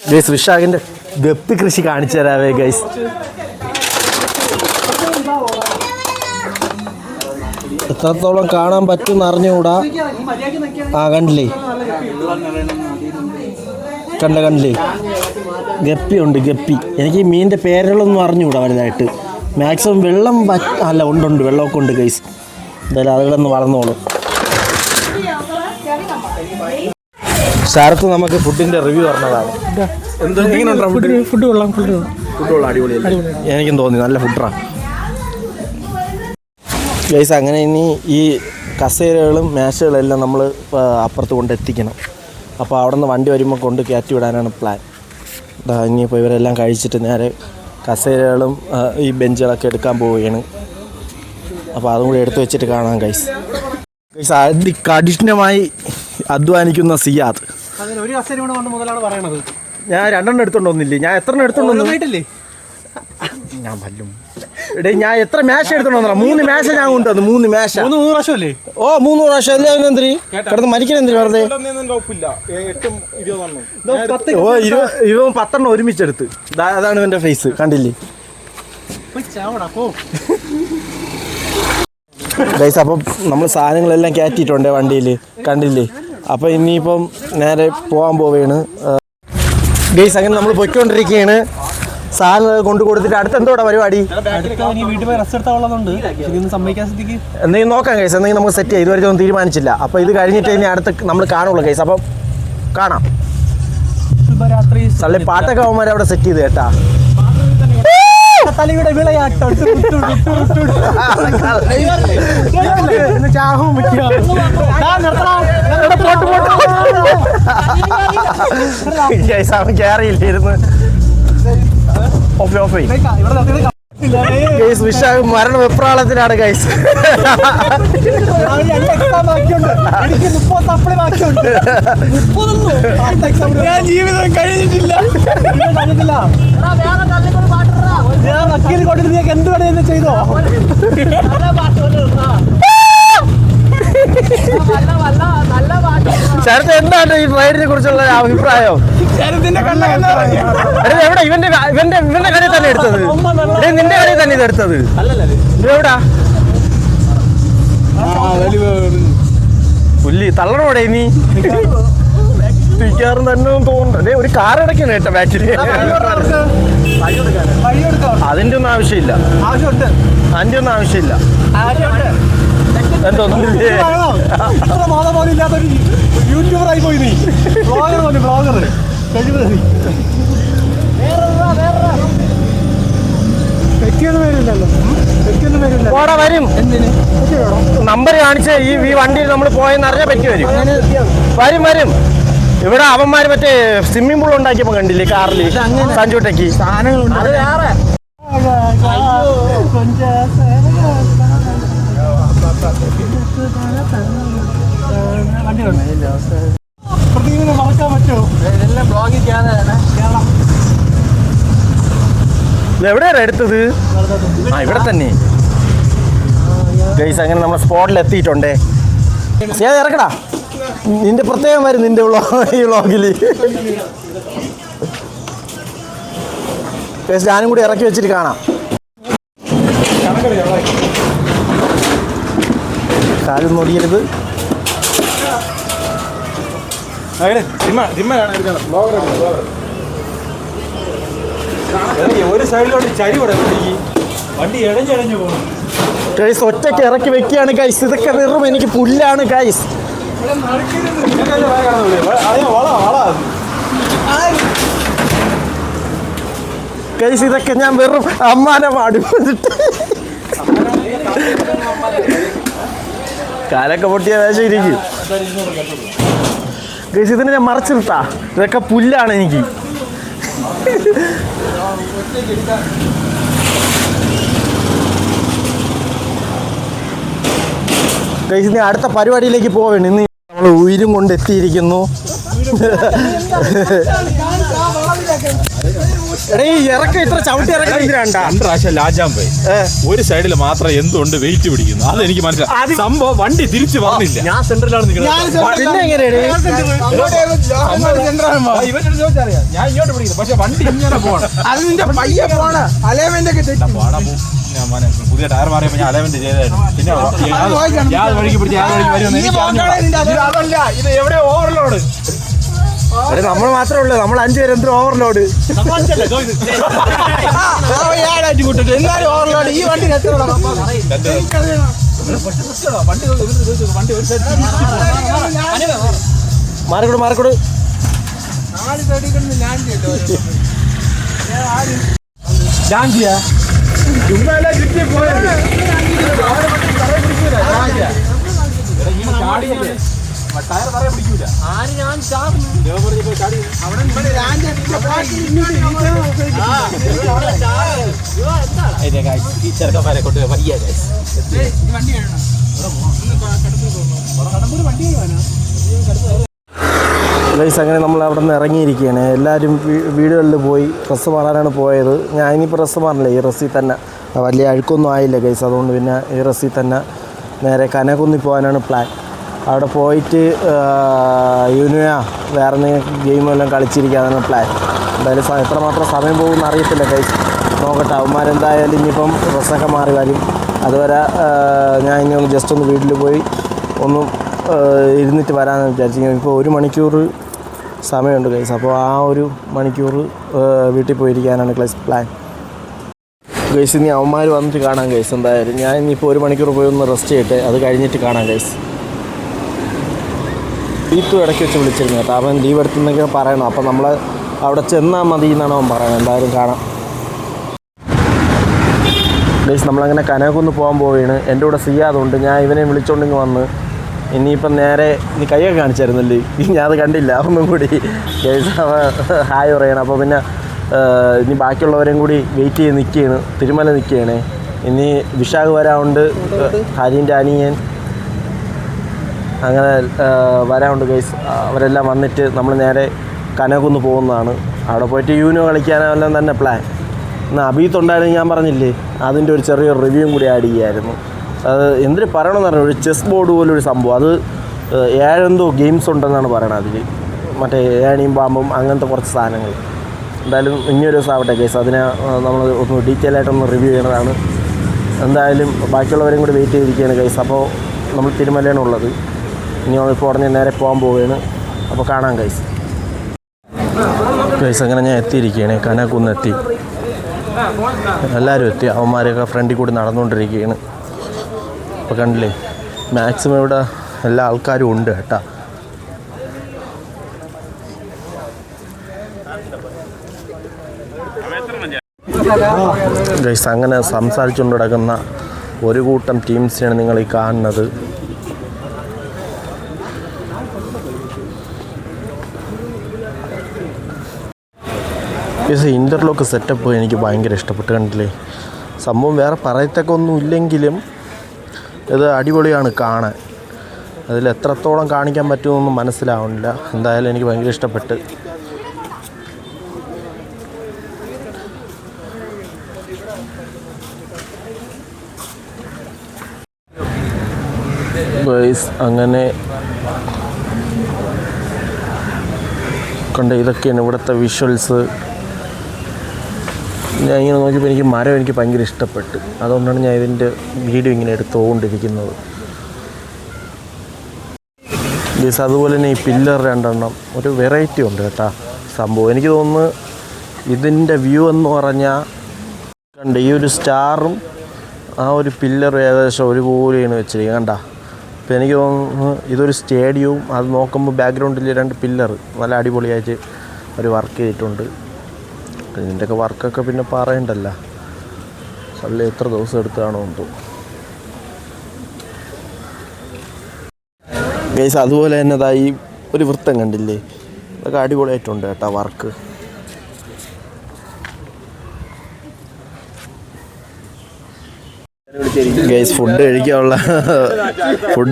ഗൈസ് വിശാഖിന്റെ ഗപ്പി കൃഷി കാണിച്ചു തരാവേ ഗൈസ്. എത്രത്തോളം കാണാൻ പറ്റും അറിഞ്ഞുകൂടാ. കണ്ടില്ലേ കണ്ടില്ലേ ഗപ്പി ഉണ്ട്. ഗപ്പി എനിക്ക് ഈ മീനിന്റെ പേരുകളൊന്നും അറിഞ്ഞുകൂടാ വലുതായിട്ട്. മാക്സിമം വെള്ളം അല്ല ഉണ്ട് വെള്ളമൊക്കെ ഉണ്ട് ഗൈസ്. എന്തായാലും അതുകളൊന്ന് വളർന്നോളും. ശരത്ത് നമുക്ക് ഫുഡിന്റെ റിവ്യൂ പറഞ്ഞതാണ്. ഫുഡ് കൊള്ളാം. അടിപൊളിയല്ലേ? എനിക്കും തോന്നി നല്ല ഫുഡാണ് ഗൈസ്. അങ്ങനെ ഇനി ഈ കസേരകളും മേശകളും എല്ലാം നമ്മൾ അപ്പുറത്ത് കൊണ്ടെത്തിക്കണം. അപ്പോൾ അവിടെ നിന്ന് വണ്ടി വരുമ്പോൾ കൊണ്ട് കയറ്റി വിടാനാണ് പ്ലാൻ. ഇനിയിപ്പോൾ ഇവരെല്ലാം കഴിച്ചിട്ട് നേരെ കസേരകളും ഈ ബെഞ്ചുകളൊക്കെ എടുക്കാൻ പോവുകയാണ്. അപ്പോൾ അതും കൂടി എടുത്തു വെച്ചിട്ട് കാണാം ഗൈസ്. അതികഠിനമായി അധ്വാനിക്കുന്ന സിയാദ്. ഒരു കസേര കൊണ്ട് വന്ന മുതലാണ് പറയണത്. ഞാൻ 2 എടുത്തോണ്ടോന്നില്ലേ? ഞാൻ എത്ര എടുത്തോണ്ടോന്നില്ലേ? ഞാൻ വല്ലും ഞാൻ എത്ര മേശ എടുത്തോണ്ടോ? 3 മേശ ഞാൻ കൊണ്ടുവന്നു. 3 മേശ 3 പ്രാവശ്യമല്ലേ? 3 പ്രാവശ്യം. എല്ലാവരും എന്തിരി കിടന്ന് മരിക്കണം എന്തിരി വെറുതെ? 10 ഒരുമിച്ചെടുത്ത്. അതാണ് ഇവന്റെ ഫേസ്. കണ്ടില്ലേ ഗൈസ്? അപ്പം നമ്മൾ സാധനങ്ങളെല്ലാം കയറ്റിയിട്ടുണ്ട് വണ്ടിയിൽ. കണ്ടില്ലേ? അപ്പം ഇനിയിപ്പം നേരെ പോകാൻ പോവുകയാണ് ഗൈസ്. അങ്ങനെ നമ്മൾ പൊയ്ക്കൊണ്ടിരിക്കുകയാണ്. സാധനങ്ങൾ കൊണ്ടു കൊടുത്തിട്ട് അടുത്ത് എന്തോടാ പരിപാടി? എന്തെങ്കിലും നോക്കാം ഗൈസ്. എന്തെങ്കിലും നമുക്ക് സെറ്റ് ചെയ്യാം. ഇതുവരെ ഒന്നും തീരുമാനിച്ചില്ല. അപ്പോൾ ഇത് കഴിഞ്ഞിട്ട് ഇനി അടുത്ത് നമ്മൾ കാണുള്ളൂ ഗൈസ്. അപ്പം കാണാം. തള്ളി പാട്ടൊക്കെ അവന്മാരെ അവിടെ സെറ്റ് ചെയ്ത് കേട്ടാ. തലയുടെ വിളയാട്ടം കേറിയില്ലായിരുന്നു. വിശാഖ് മരണ വെപ്രാളത്തിലാണ് ഗൈസ്. ജീവിതം കഴിഞ്ഞിട്ടില്ല. ഞാൻ വക്കീൽ കൊണ്ടിരുന്ന എന്ത് വേണമെന്ന് ചെയ്തോ? ശരത്ത് എന്താണ് ഈ റൈഡിനെ കുറിച്ചുള്ള അഭിപ്രായം? എവിടെ ഇവന്റെ കടയിൽ തന്നെ എടുത്തത്? നിന്റെ കടയിൽ തന്നെ ഇത് എടുത്തത്? എവിടാ പുല്ലി തള്ളണോടെ ഇനി പിക്കാറും തന്നെ തോന്നുന്നു. ഒരു കാർ അടയ്ക്കണം കേട്ടോ ബാറ്ററി. അതിന്റെ ഒന്നും ആവശ്യമില്ല. അതിന്റെ ഒന്നും ആവശ്യമില്ല. യൂട്യൂബറായി പോയി നീ. ബ്ലോഗർ വരും. എന്തിന് നമ്പർ കാണിച്ച് ഈ വണ്ടിയിൽ നമ്മൾ പോയെന്ന് അറിഞ്ഞാൽ പറ്റി വരും ഇവിടെ അവന്മാർ മറ്റേ സ്വിമ്മിംഗ് പൂൾ ഉണ്ടാക്കിയപ്പോ കണ്ടില്ലേ കാറിൽ സഞ്ജുട്ടയ്ക്ക് സാധനങ്ങളുണ്ട് മറക്കാൻ പറ്റുമോ ഇതെല്ലാം ബ്ലോഗിൽ എവിടെയാണ് എടുത്തത് ഇവിടെ തന്നെ ഗൈസ് അങ്ങനെ നമ്മൾ സ്പോട്ടിൽ എത്തിയിട്ടുണ്ടേ ഇറക്കടാ നിന്റെ പ്രത്യേകം വരും നിന്റെ ഈ വ്ളോഗിൽ ഞാനും കൂടി ഇറക്കി വെച്ചിട്ട് കാണാം കാലും നോടിയരുത് ഒരു സൈഡിലോട്ട് ചരി വണ്ടി ഇഴഞ്ഞു പോകും ഗൈസ് ഒറ്റയ്ക്ക് ഇറക്കി വെക്കുകയാണ് ഗൈസ് ഇതൊക്കെ വെറും എനിക്ക് പുല്ലാണ് ഗൈസ് ഗൈസ് ഇതൊക്കെ ഞാൻ വെറും അമ്മാനെ പാടി കാലൊക്കെ പൊട്ടിയ വേഷം ഇരിക്കും ഗൈസ് ഇതിനെ ഞാൻ മറച്ചിട്ടാ ഇതൊക്കെ പുല്ലാണ് എനിക്ക് ഗൈസ് ഇനി അടുത്ത പരിപാടിയിലേക്ക് പോവുകയാണ് ഇന്ന് നമ്മൾ ഉയരും കൊണ്ട് എത്തിയിരിക്കുന്നു ഇറക്കം ഇത്ര ചവിട്ടി ഇറക്കാൻ ഒരു സൈഡിൽ മാത്രം എന്തുകൊണ്ട് വെയിറ്റ് പിടിക്കുന്നു അത് എനിക്ക് മനസ്സിലായി സംഭവം വണ്ടി തിരിച്ചു വന്നില്ല ഞാൻ സെന്ററിലാണ് ഞാൻ ഇങ്ങോട്ട് പിടിക്കുന്നു പക്ഷെ വണ്ടി ഇങ്ങനെ പോകണം പുതിയ ടയർ മാറിയപ്പോ ഞാൻ അലവന്റ് ചെയ്തായിരുന്നു പിന്നെ വഴിക്ക് പിടിച്ച് ഇത് എവിടെ ഓവർലോഡ് നമ്മൾ മാത്രമേ ഉള്ളൂ നമ്മൾ 5 പേര് എന്തൊരു ഓവർലോഡ് ഓവർലോഡ് ഈ വണ്ടി മാറിക്കൂട് ടയർ പറയാൻ പിടിക്കൂല ചെറുക്കന്മാരെ കൊണ്ട് ഗൈസ് അങ്ങനെ നമ്മൾ അവിടെ നിന്ന് ഇറങ്ങിയിരിക്കുകയാണ് എല്ലാവരും വീടുകളിൽ പോയി ഡ്രസ്സ് മാറാനാണ് പോയത് ഞാൻ ഇനിയിപ്പോൾ ഡ്രസ്സ് മാറില്ല ഈ ഡ്രസ്സിൽ തന്നെ വലിയ അഴുക്കൊന്നും ആയില്ല ഗൈസ് അതുകൊണ്ട് പിന്നെ ഈ ഡ്രസ്സിൽ തന്നെ നേരെ കനകുന്നി പോകാനാണ് പ്ലാൻ അവിടെ പോയിട്ട് യൂനിയ വേറെ എന്തെങ്കിലും ഗെയിമെല്ലാം കളിച്ചിരിക്കാനാണ് പ്ലാൻ എന്തായാലും എത്രമാത്രം സമയം പോകുമെന്ന് അറിയത്തില്ല ഗൈസ് നോക്കട്ടെ അവന്മാരെന്തായാലും ഇനിയിപ്പം ഡ്രസ്സൊക്കെ മാറി വരും അതുവരെ ഞാൻ ഇനി ഒന്ന് ജസ്റ്റ് ഒന്ന് വീട്ടിൽ പോയി ഒന്ന് ഇരുന്നിട്ട് വരാമെന്ന് വിചാരിച്ചു ഇപ്പോൾ 1 മണിക്കൂർ സമയമുണ്ട് ഗൈസ് അപ്പോൾ ആ 1 മണിക്കൂർ വീട്ടിൽ പോയിരിക്കാനാണ് പ്ലാൻ ഗൈസ് ഇനി അവന്മാർ വന്നിട്ട് കാണാം ഗൈസ് എന്തായാലും ഞാൻ ഇനിയിപ്പോൾ 1 മണിക്കൂർ പോയി ഒന്ന് റെസ്റ്റ് ചെയ്യട്ടെ അത് കഴിഞ്ഞിട്ട് കാണാം ഗൈസ് വീട്ടും ഇടയ്ക്ക് വെച്ച് വിളിച്ചിരുന്നു കേട്ടോ അവൻ ലീവ് എടുത്തെന്നൊക്കെ പറയണം അപ്പം നമ്മൾ അവിടെ ചെന്നാൽ മതി എന്നാണ് അവൻ പറയുന്നത് എന്തായാലും കാണാം ഗൈസ് നമ്മളങ്ങനെ കനകുന്ന് പോകാൻ പോവുകയാണ് എൻ്റെ കൂടെ ചെയ്യാതുകൊണ്ട് ഞാൻ ഇവനെ വിളിച്ചോണ്ടിങ്ങ് വന്ന് ഇനിയിപ്പം നേരെ നീ കൈയൊക്കെ കാണിച്ചായിരുന്നല്ലേ ഞാൻ അത് കണ്ടില്ല ഒന്നും കൂടി ഗൈസ് അവൻ ഹായ് പറയണം അപ്പോൾ പിന്നെ ഇനി ബാക്കിയുള്ളവരെയും കൂടി വെയിറ്റ് ചെയ്ത് നിൽക്കുകയാണ് തിരുമല നിൽക്കുകയാണ് ഇനി വിശാഖ് വരാറുണ്ട് ഹരീൻ്റെ അനിയൻ അങ്ങനെ വരാറുണ്ട് ഗൈസ് അവരെല്ലാം വന്നിട്ട് നമ്മൾ നേരെ കനകുന്ന് പോകുന്നതാണ് അവിടെ പോയിട്ട് യൂനോ കളിക്കാനെല്ലാം തന്നെ പ്ലാൻ എന്നാൽ അബീത്തുണ്ടായിരുന്നു ഞാൻ പറഞ്ഞില്ലേ അതിൻ്റെ ഒരു ചെറിയൊരു റിവ്യൂവും കൂടി ആഡ് ചെയ്യായിരുന്നു അത് എന്തിനു പറയണമെന്ന് പറഞ്ഞാൽ ഒരു ചെസ് ബോർഡ് പോലൊരു സംഭവം അത് ഏഴെന്തോ ഗെയിംസ് ഉണ്ടെന്നാണ് പറയണത് അതിൽ മറ്റേ ഏണിയും പാമ്പും അങ്ങനത്തെ കുറച്ച് സാധനങ്ങൾ എന്തായാലും ഇനിയൊരു ദിവസം ആവട്ടെ ഗൈസ് അതിനെ നമ്മൾ ഒന്ന് ഡീറ്റെയിൽ ആയിട്ടൊന്ന് റിവ്യൂ ചെയ്യണതാണ് എന്തായാലും ബാക്കിയുള്ളവരെയും കൂടി വെയിറ്റ് ചെയ്തിരിക്കുകയാണ് ഗൈസ് അപ്പോൾ നമ്മൾ തിരുമലയാണ് ഉള്ളത് ഇനി ഇപ്പോൾ ഉടനെ നേരെ പോകാൻ പോവുകയാണ് അപ്പോൾ കാണാം ഗൈസ് അങ്ങനെ ഞാൻ എത്തിയിരിക്കുകയാണ് കനകുന്ന് എത്തി എല്ലാവരും എത്തി അവന്മാരൊക്കെ ഫ്രണ്ടിൽ കൂടി നടന്നുകൊണ്ടിരിക്കുകയാണ് അപ്പോൾ കണ്ടില്ലേ മാക്സിമം ഇവിടെ എല്ലാ ആൾക്കാരും ഉണ്ട് കേട്ടോ ഗൈസ് അങ്ങനെ സംസാരിച്ചുകൊണ്ട് കിടക്കുന്ന ഒരു കൂട്ടം ടീംസിനാണ് നിങ്ങൾ ഈ കാണുന്നത്. ഇൻ്റർലോക്ക് സെറ്റപ്പ് എനിക്ക് ഭയങ്കര ഇഷ്ടപ്പെട്ട്, കണ്ടില്ലേ? സംഭവം വേറെ പറയത്തൊക്കെ ഒന്നും ഇല്ലെങ്കിലും ഇത് അടിപൊളിയാണ് കാണാൻ. അതിൽ എത്രത്തോളം കാണിക്കാൻ പറ്റുമെന്നൊന്നും മനസ്സിലാവുന്നില്ല. എന്തായാലും എനിക്ക് ഭയങ്കര ഇഷ്ടപ്പെട്ട്. അങ്ങനെ കണ്ട് ഇതൊക്കെയാണ് ഇവിടുത്തെ വിഷ്വൽസ്. ഞാൻ ഇങ്ങനെ നോക്കിയപ്പോൾ എനിക്ക് മരം എനിക്ക് ഭയങ്കര ഇഷ്ടപ്പെട്ടു. അതുകൊണ്ടാണ് ഞാൻ ഇതിൻ്റെ വീഡിയോ ഇങ്ങനെ എടുത്തുകൊണ്ടിരിക്കുന്നത്. ഗൈസ് അതുപോലെ തന്നെ ഈ പില്ലർ 2 എണ്ണം ഒരു വെറൈറ്റി ഉണ്ട് കേട്ടോ സംഭവം. എനിക്ക് തോന്നുന്നു ഇതിൻ്റെ വ്യൂ എന്ന് പറഞ്ഞാൽ കണ്ട് ഈ ഒരു സ്റ്റാറും ആ ഒരു പില്ലറും ഏകദേശം ഒരുപോലെയാണ് വെച്ചിരിക്കുന്നത്. കണ്ട അപ്പോൾ എനിക്ക് തോന്നുന്നു ഇതൊരു സ്റ്റേഡിയവും അത് നോക്കുമ്പോൾ ബാക്ക്ഗ്രൗണ്ടിൽ 2 പില്ലർ നല്ല അടിപൊളിയായിട്ട് ഒരു വർക്ക് ചെയ്തിട്ടുണ്ട്. ഇതിൻ്റെയൊക്കെ വർക്കൊക്കെ പിന്നെ പറയണ്ടല്ലോ, അല്ല എത്ര ദിവസം എടുത്താണോ എന്തോ. ഗൈസ് അതുപോലെ തന്നെ ഈ ഒരു വൃത്തം കണ്ടില്ലേ, അതൊക്കെ അടിപൊളിയായിട്ടുണ്ട് കേട്ടോ വർക്ക്. ഗൈസ് ഫുഡ്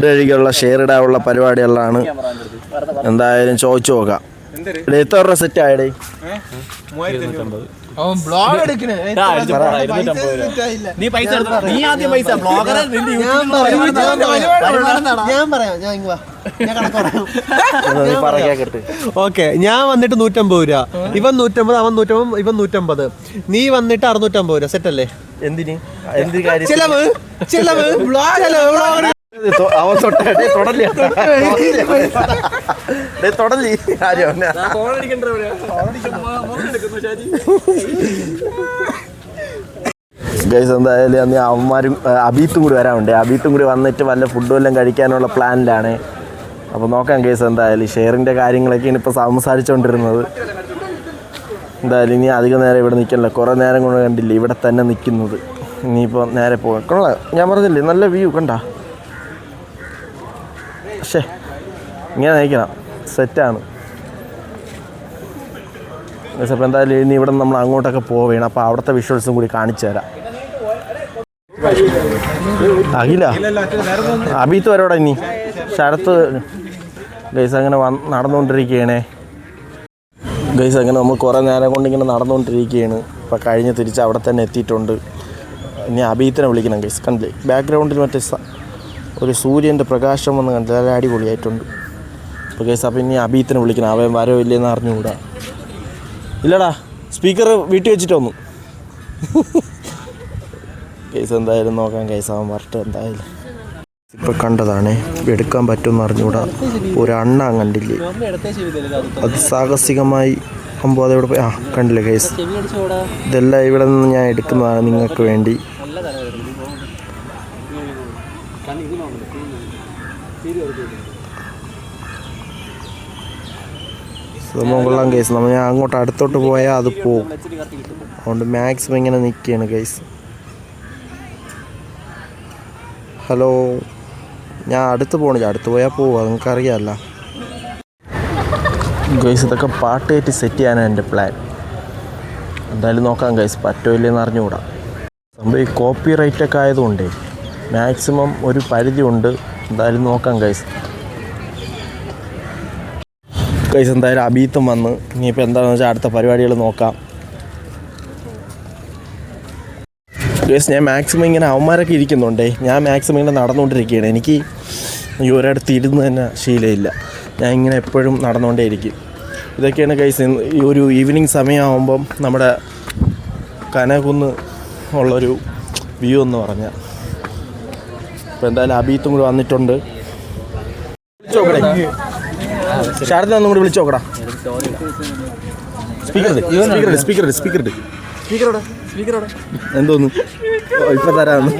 കഴിക്കാനുള്ള ഷെയർ ഇടാനുള്ള പരിപാടികളിലാണ്. എന്തായാലും ചോദിച്ചു നോക്കാം. എത്ര രൂപ സെറ്റ് ആയടേ? ഓക്കെ, ഞാൻ വന്നിട്ട് 150 രൂപ, ഇവൻ 150, അവൻ 150, ഇവൻ 150, നീ വന്നിട്ട് 650 രൂപ. സെറ്റ് അല്ലേ? എന്തിന് കാര്യം? ചെലവ് അവൻ തൊടല്ലേ കാര്യം. ഗൈസ് എന്തായാലും അന്ന് അവന്മാരും അബീത്തും കൂടി വരാറുണ്ട്. അബീത്തും കൂടി വന്നിട്ട് വല്ല ഫുഡും എല്ലാം കഴിക്കാനുള്ള പ്ലാനിലാണ്. അപ്പോൾ നോക്കാം ഗൈസ്. എന്തായാലും ഷെയറിൻ്റെ കാര്യങ്ങളൊക്കെയാണ് ഇപ്പോൾ സംസാരിച്ചുകൊണ്ടിരുന്നത്. എന്തായാലും ഇനി അധികം നേരം ഇവിടെ നിൽക്കണില്ല, കുറേ നേരം കൊണ്ട് കണ്ടില്ലേ ഇവിടെ തന്നെ നിൽക്കുന്നത്. ഇനിയിപ്പോൾ നേരെ പോകാം. കൊള്ളാം, ഞാൻ പറഞ്ഞില്ലേ നല്ല വ്യൂ കണ്ട. പക്ഷേ ഇങ്ങനെ നയിക്കണം, സെറ്റാണ്. അപ്പോൾ എന്തായാലും ഇനി ഇവിടെ നമ്മൾ അങ്ങോട്ടൊക്കെ പോവുകയാണ്. അപ്പോൾ അവിടുത്തെ വിഷ്വൽസും കൂടി കാണിച്ചു തരാം. അഖില അബീത്ത് വരോടെ ഇനി ശരത്ത്. ഗൈസ് അങ്ങനെ നടന്നുകൊണ്ടിരിക്കുകയാണേ. ഗൈസ് അങ്ങനെ നമ്മൾ കുറേ നേരം കൊണ്ട് ഇങ്ങനെ നടന്നുകൊണ്ടിരിക്കുകയാണ്. ഇപ്പോൾ കഴിഞ്ഞ് തിരിച്ച് അവിടെ തന്നെ എത്തിയിട്ടുണ്ട്. ഇനി അബീത്തിനെ വിളിക്കണം ഗൈസ്. കണ്ടില്ലേ ബാക്ക്ഗ്രൗണ്ടിൽ മറ്റേ ഒരു സൂര്യൻ്റെ പ്രകാശം വന്ന് കണ്ടില്ല, നല്ല അടിപൊളിയായിട്ടുണ്ട്. അപ്പോൾ ഗൈസ് അപ്പോൾ ഇനി അബീത്തിനെ വിളിക്കണം. അവൻ വരോ ഇല്ലെന്ന് അറിഞ്ഞുകൂടാ. ഇല്ലടാ, സ്പീക്കർ വീട്ടിൽ വെച്ചിട്ട് വന്നു. കേസ് എന്തായാലും നോക്കാം. കേസ് അവൻ വരട്ടെ എന്തായാലും. ഇപ്പോൾ കണ്ടതാണ്, എടുക്കാൻ പറ്റുമെന്ന് അറിഞ്ഞുകൂടാ. ഒരു അണ്ണാൻ കണ്ടില്ലേ, അത് സാഹസികമായി ആകുമ്പോൾ അതെവിടെ പോയി കണ്ടില്ലേ കേസ്. ഇതെല്ലാം ഇവിടെ നിന്ന് ഞാൻ എടുക്കുന്നതാണ് നിങ്ങൾക്ക് വേണ്ടി. സംഭവം കൊള്ളാം കേസ്. നമ്മൾ ഞാൻ അങ്ങോട്ട് അടുത്തോട്ട് പോയാൽ അത് പോവും. അതുകൊണ്ട് മാക്സിമം ഇങ്ങനെ നിൽക്കുകയാണ് കേസ്. ഹലോ, ഞാൻ അടുത്ത് പോകണില്ല, അടുത്ത് പോയാൽ പോവും, അത് നിങ്ങൾക്കറിയാമല്ലോ ഗൈസ്. ഇതൊക്കെ പാട്ട് കയറ്റി സെറ്റ് ചെയ്യാനാണ് എൻ്റെ പ്ലാൻ. എന്തായാലും നോക്കാം ഗൈസ്, പറ്റുമില്ലെന്ന് അറിഞ്ഞുകൂടാ. സംഭവം ഈ കോപ്പി റൈറ്റൊക്കെ ആയതുകൊണ്ട് മാക്സിമം ഒരു പരിധിയുണ്ട്. എന്തായാലും നോക്കാം ഗൈസ്. ഗൈസ് എന്തായാലും അബീത്തും വന്ന് ഇനിയിപ്പോൾ എന്താണെന്ന് വെച്ചാൽ അടുത്ത പരിപാടികൾ നോക്കാം ഗൈസ്. ഞാൻ മാക്സിമം ഇങ്ങനെ അവന്മാരൊക്കെ ഇരിക്കുന്നുണ്ടേ, ഞാൻ മാക്സിമം ഇങ്ങനെ നടന്നുകൊണ്ടിരിക്കുകയാണ്. എനിക്ക് ഈ ഒരിടത്ത് ഇരുന്ന് തന്നെ ശീലമില്ല, ഞാൻ ഇങ്ങനെ എപ്പോഴും നടന്നുകൊണ്ടേ ഇരിക്കും. ഇതൊക്കെയാണ് ഗൈസ് ഈ ഒരു ഈവനിങ് സമയമാകുമ്പം നമ്മുടെ കനകുന്ന് ഉള്ളൊരു വ്യൂ എന്ന് പറഞ്ഞാൽ. ഇപ്പോൾ എന്തായാലും അബീത്തും കൂടി വന്നിട്ടുണ്ട്. ശാരദ ഒന്നും കൂടി വിളിച്ചു നോക്കടാ. സ്പീക്കർ എന്തോന്നു ഇപ്പൊ തരാന്ന്.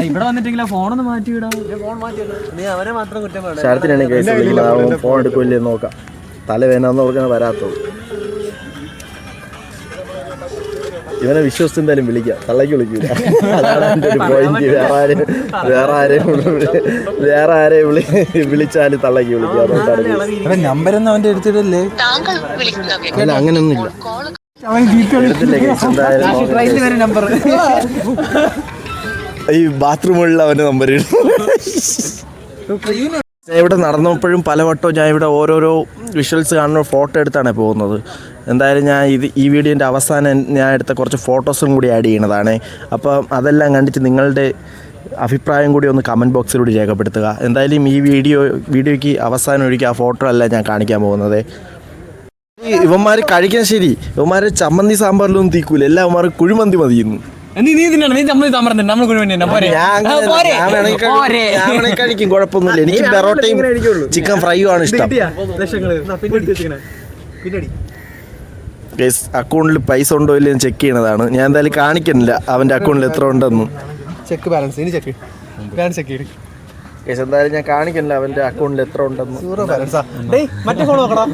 ഇവിടെ വന്നിട്ടെങ്കിലും ഫോണൊന്ന് മാറ്റിവിടാം. ശരത്തിനാണ് കേസ് വിളിക്കുന്നത്. ഫോൺ എടുക്കില്ലേ നോക്കാം. തലവേദന പറഞ്ഞാൽ വരാത്തത്. ഇവനെ വിശ്വസിച്ച് എന്തായാലും വിളിക്കാം, തള്ളയ്ക്ക് വിളിക്കൂല. അതാണ് എൻ്റെ ഒരു പോയിന്റ്. വേറെ ആരെയും വിളിച്ചാലും തള്ളയ്ക്ക് വിളിക്കുക. അതുകൊണ്ടാണ് നമ്പരൊന്നും അവന്റെ എടുത്തിടല്ലേ. അല്ല, അങ്ങനെയൊന്നുമില്ല. എടുത്തില്ലേ guys? എന്തായാലും നമ്പർ ഈ ബാത്റൂമുകളിൽ അവൻ്റെ നമ്പർ ഞാൻ ഇവിടെ നടന്നപ്പോഴും പലവട്ടവും ഞാൻ ഇവിടെ ഓരോരോ വിഷ്വൽസ് കാണുന്ന ഫോട്ടോ എടുത്താണ് പോകുന്നത്. എന്തായാലും ഞാൻ ഈ വീഡിയോൻ്റെ അവസാനം ഞാൻ എടുത്ത കുറച്ച് ഫോട്ടോസും കൂടി ആഡ് ചെയ്യണതാണ്. അപ്പം അതെല്ലാം കണ്ടിട്ട് നിങ്ങളുടെ അഭിപ്രായം കൂടി ഒന്ന് കമൻറ്റ് ബോക്സിലൂടെ രേഖപ്പെടുത്തുക. എന്തായാലും ഈ വീഡിയോയ്ക്ക് അവസാനം ഒരിക്കൽ ആ ഫോട്ടോ അല്ല ഞാൻ കാണിക്കാൻ പോകുന്നത്. ഇവന്മാർ കഴിക്കാൻ ശരി, ഇവന്മാർ ചമ്മന്തി സാമ്പാറിലൊന്നും തീക്കൂല, എല്ലാം ഇവന്മാർ കുഴിമന്തി മതിയുന്നു. കഴിക്കും, കുഴപ്പമൊന്നുമില്ല. എനിക്ക് പെറോട്ടയും ചിക്കൻ ഫ്രൈയും ആണ് ഇഷ്ടം. അക്കൗണ്ടിൽ പൈസ ഉണ്ടോ ഇല്ലെന്ന് ചെക്ക് ചെയ്യണതാണ്. ഞാൻ എന്തായാലും കാണിക്കുന്നില്ല അവൻ്റെ അക്കൗണ്ടിൽ എത്ര ഉണ്ടെന്ന്. ചെക്ക് ബാലൻസ് ഇനി ചെക്ക് ബാലൻസ് ചെക്ക് ചെയ്യും. എന്തായാലും ഞാൻ കാണിക്കുന്നില്ല അവൻ്റെ അക്കൗണ്ടിൽ എത്ര ഉണ്ടെന്ന്. സീറോ ബാലൻസാ. മറ്റേ ഫോൺ നോക്കടാ.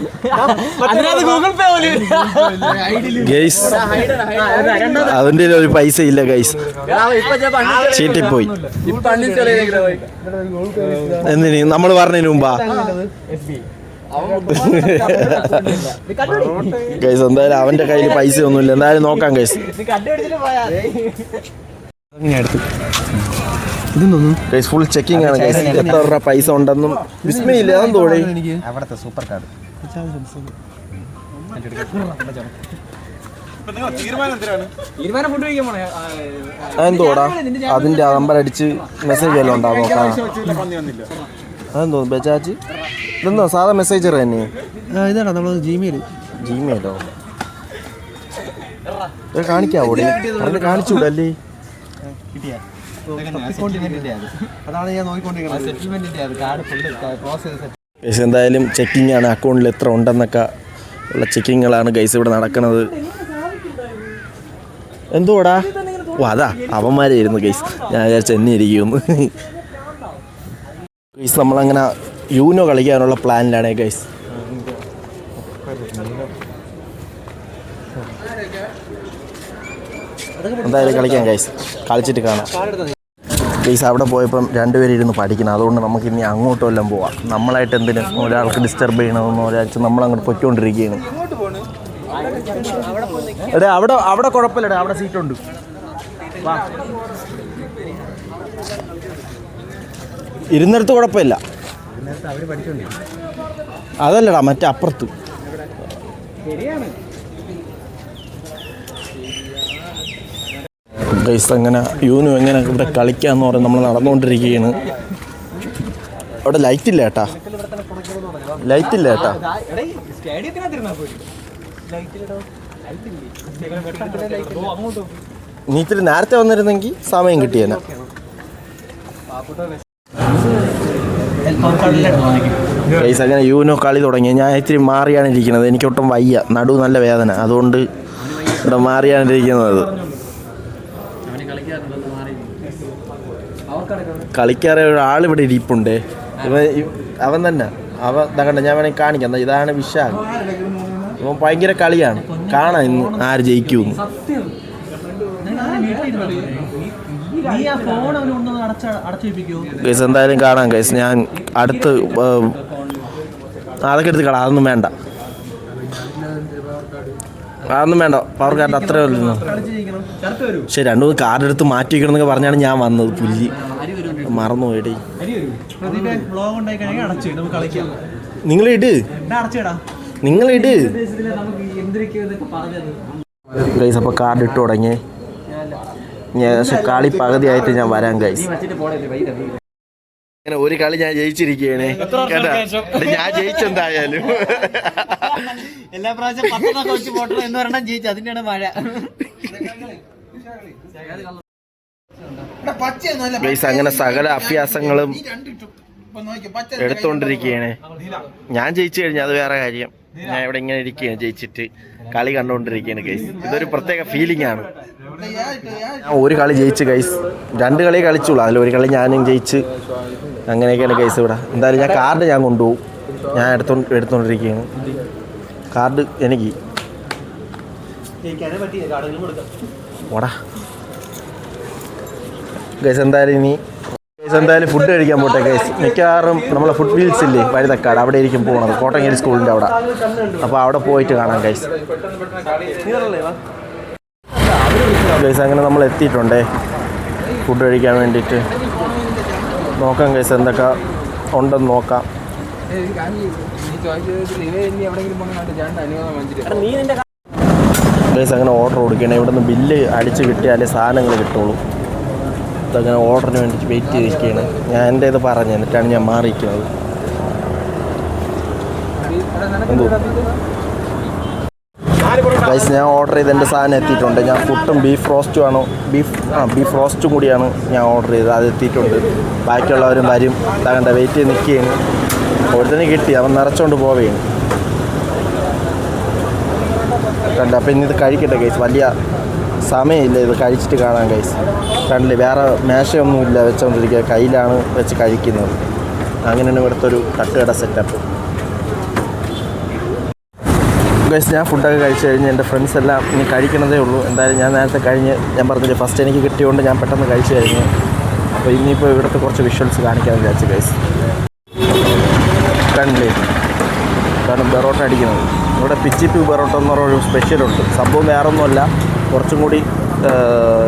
ഗൈസ് അവൻ്റെ ഒരു പൈസ ഇല്ല ഗൈസ്, ചീറ്റിപ്പോയി. എന്തിന് നമ്മൾ പറഞ്ഞതിന് മുമ്പാ ഗൈസ്? എന്തായാലും അവൻ്റെ കയ്യിൽ പൈസ ഒന്നുമില്ല. എന്തായാലും നോക്കാം ഗൈസ്. ഗൈസ് ഫുൾ ചെക്കിംഗ് ആണ് ഗൈസ്. എത്ര രൂപ പൈസ ഉണ്ടെന്നും വിസ്മയില്ല. അതെന്ന് തോന്നി അവിടുത്തെ സൂപ്പർ കാർഡ് അതെന്തോടാ അതിൻ്റെ നമ്പർ അടിച്ച് മെസ്സേജ് വല്ലതും ഉണ്ടാവും നോക്കാം. അതെന്തോ ബജാജ് ഇതെന്തോ സാധാ മെസ്സേജർ തന്നെ. ഇതാണോ നമ്മൾ ജിമെയിലോ ഇത് കാണിക്കാവോ? അത് കാണിച്ചൂടല്ലേ? അതാണ് ഞാൻ നോക്കിക്കൊണ്ടിരിക്കുന്നത്. എന്തായാലും ചെക്കിംഗ് ആണ്. അക്കൗണ്ടിൽ എത്ര ഉണ്ടെന്നൊക്കെ ഉള്ള ചെക്കിങ്ങുകളാണ് ഗൈസ് ഇവിടെ നടക്കുന്നത്. എന്തോടാ? ഓ അതാ അവന്മാരായിരുന്നു ഗൈസ്. ഞാൻ വിചാരിച്ച എന്നെ ഇരിക്കുമെന്ന്. ഗൈസ് നമ്മളങ്ങനെ യൂനോ കളിക്കാനുള്ള പ്ലാനിലാണ് ഗൈസ്. എന്തായാലും കളിക്കാം ഗൈസ്, കളിച്ചിട്ട് കാണാം ഗൈസ്. അവിടെ പോയപ്പം രണ്ടുപേരും ഇരുന്ന് പഠിക്കണം. അതുകൊണ്ട് നമുക്ക് ഇനി അങ്ങോട്ടും എല്ലാം പോവാം. നമ്മളായിട്ട് എന്തിനും ഒരാൾക്ക് ഡിസ്റ്റർബ് ചെയ്യണമെന്ന് ഒരാഴ്ച നമ്മളങ്ങോട്ട് പൊയ്ക്കൊണ്ടിരിക്കുകയാണ്. എടേ അവിടെ കുഴപ്പമില്ലടേ, അവിടെ സീറ്റുണ്ട്. ഇരുന്നിടത്ത് കുഴപ്പമില്ല. അതല്ലടാ മറ്റേ അപ്പുറത്ത്. ഗൈസ് അങ്ങനെ യൂനു എങ്ങനെ ഇവിടെ കളിക്കാന്ന് പറഞ്ഞ് നമ്മൾ നടന്നുകൊണ്ടിരിക്കുകയാണ്. അവിടെ ലൈറ്റ് ഇല്ല ഏട്ടാ, ലൈറ്റ് ഇല്ല ഏട്ടാ. നീ ഇത്തിരി നേരത്തെ വന്നിരുന്നെങ്കിൽ സമയം കിട്ടിയേനെ. ഗൈസ് അങ്ങനെ യൂനോ കളി തുടങ്ങി. ഞാൻ ഇത്തിരി മാറിയാണ് ഇരിക്കുന്നത്. എനിക്കൊട്ടും വയ്യ, നടു നല്ല വേദന. അതുകൊണ്ട് ഇവിടെ മാറിയാണ് ഇരിക്കുന്നത്. കളിക്കാറെ ഒരാളിവിടെ ഇരിപ്പുണ്ട്. അവൻ തന്നെ കണ്ട ഞാൻ വേണമെങ്കിൽ കാണിക്കാം. ഇതാണ് വിശാഖ്. ഇവൻ ഭയങ്കര കളിയാണ്. കാണാം ഇന്ന് ആര് ജയിക്കുമെന്ന്. ഗൈസ് എന്തായാലും കാണാം ഗൈസ്. ഞാൻ അടുത്ത് അതൊക്കെ എടുത്ത് കളാം. അതൊന്നും വേണ്ട, അതൊന്നും വേണ്ട. പവർ കാർഡ് അത്രേ ഉള്ളൂ. ശരി, 2-3 കാർഡ് എടുത്ത് മാറ്റി വയ്ക്കണം എന്നൊക്കെ പറഞ്ഞാണ് ഞാൻ വന്നത്. പുല്ലി മറന്നുപോയിടേ. നിങ്ങളിട് ഗൈസ്. അപ്പോൾ കാർഡ് ഇട്ട് തുടങ്ങി. ഏകദേശം കളി പകുതിയായിട്ട് ഞാൻ വരാം ഗൈസ്. അങ്ങനെ ഒരു കളി ഞാൻ ജയിച്ചിരിക്കുകയാണ് കേട്ടാ. ഞാൻ ജയിച്ചെന്തായാലും എല്ലാ പ്രാവശ്യം 10 വെച്ച് പോട്ടോ എന്ന് പറഞ്ഞാൽ ജയിച്ചു. അതിന്റെയാണ് മഴ. ഗൈസ് അങ്ങനെ സകല അഭ്യാസങ്ങളും എടുത്തുകൊണ്ടിരിക്കുകയാണ്. ഞാൻ ജയിച്ചു കഴിഞ്ഞാൽ അത് വേറെ കാര്യം. ഞാൻ ഇവിടെ ഇങ്ങനെ ഇരിക്കുകയാണ് ജയിച്ചിട്ട് കളി കണ്ടുകൊണ്ടിരിക്കുകയാണ് ഗൈസ്. ഇതൊരു പ്രത്യേക ഫീലിംഗ് ആണ്. ഞാൻ ഒരു കളി ജയിച്ച് ഗൈസ്. 2 കളി കളിച്ചുള്ളൂ. അതിലൊരു കളി ഞാനും ജയിച്ച്. അങ്ങനെയൊക്കെയാണ് ഗൈസ് ഇവിടെ. എന്തായാലും ഞാൻ കാർഡ് ഞാൻ കൊണ്ടുപോകും. ഞാൻ എടുത്തുകൊണ്ടിരിക്കുകയാണ് കാർഡ്. എനിക്ക് ജയിക്കാനേ പറ്റിയ കാർഡുകളും കൊടുക്കാം. ഓടാ ഗൈസ്. എന്തായാലും ഫുഡ് കഴിക്കാൻ പോട്ടെ ഗൈസ്. മിക്കവാറും നമ്മളെ ഫുഡ് വീൽസ് ഇല്ലേ വഴുതക്കാട്, അവിടെ ആയിരിക്കും പോകുന്നത്, കോട്ടങ്ങേരി സ്കൂളിൻ്റെ അവിടെ. അപ്പോൾ അവിടെ പോയിട്ട് കാണാം ഗൈസ്. ഗൈസ് അങ്ങനെ നമ്മൾ എത്തിയിട്ടുണ്ടേ ഫുഡ് കഴിക്കാൻ വേണ്ടിയിട്ട്. നോക്കാം ഗൈസ് എന്തൊക്കെ ഉണ്ടെന്ന് നോക്കാം. ഗൈസ് അങ്ങനെ ഓർഡർ കൊടുക്കണം. ഇവിടെ നിന്ന് ബില്ല് അടിച്ച് കിട്ടിയാലേ സാധനങ്ങൾ കിട്ടുള്ളൂ. അതങ്ങനെ ഓർഡറിന് വേണ്ടിയിട്ട് വെയിറ്റ് ചെയ്തിരിക്കുകയാണ്. ഞാൻ എൻ്റെ ഇത് പറഞ്ഞു എന്നിട്ടാണ് ഞാൻ മാറിയിരിക്കുന്നത്. എന്തോ ഗൈസ് ഞാൻ ഓർഡർ ചെയ്ത് എൻ്റെ സാധനം എത്തിയിട്ടുണ്ട്. ഞാൻ പുട്ടും ബീഫ് റോസ്റ്റും ആണ് ബീഫ് റോസ്റ്റും കൂടിയാണ് ഞാൻ ഓർഡർ ചെയ്തത്. അത് എത്തിയിട്ടുണ്ട്. ബാക്കിയുള്ളവരും വരും. അതങ്ങണ്ട വെയിറ്റ് ചെയ്ത് നിൽക്കുകയാണ്. ഒരുത്തന്നെ കിട്ടി, അവൻ നിറച്ചുകൊണ്ട് പോവുകയാണ്. കണ്ട അപ്പം ഇനി ഇത് കഴിക്കട്ടെ ഗൈസ്. വലിയ സമയമില്ല, ഇത് കഴിച്ചിട്ട് കാണാം ഗൈസ്. കണ്ടില്ലേ വേറെ മേശയൊന്നുമില്ല വെച്ചുകൊണ്ടിരിക്കുക, കയ്യിലാണ് വെച്ച് കഴിക്കുന്നത്. അങ്ങനെയാണ് ഇവിടുത്തെ ഒരു തട്ടുകട സെറ്റപ്പ് ഗൈസ്. ഞാൻ ഫുഡൊക്കെ കഴിച്ച് കഴിഞ്ഞ് എൻ്റെ ഫ്രണ്ട്സ് എല്ലാം ഇനി കഴിക്കണതേ ഉള്ളൂ. എന്തായാലും ഞാൻ നേരത്തെ കഴിഞ്ഞ് ഞാൻ പറഞ്ഞില്ലേ ഫസ്റ്റ് എനിക്ക് കിട്ടിയതുകൊണ്ട് ഞാൻ പെട്ടെന്ന് കഴിച്ച് കഴിഞ്ഞു. അപ്പോൾ ഇനിയിപ്പോൾ ഇവിടുത്തെ കുറച്ച് വിഷ്വൽസ് കാണിക്കാൻ വിചാരിച്ചു ഗൈസ്. കണ്ടില്ലേ കാരണം ബെറോട്ട അടിക്കുന്നത്. ഇവിടെ പിച്ചിപ്പി ബെറോട്ട എന്ന് പറഞ്ഞൊരു സ്പെഷ്യലുണ്ട്. സംഭവം വേറെ ഒന്നുമല്ല, കുറച്ചും കൂടി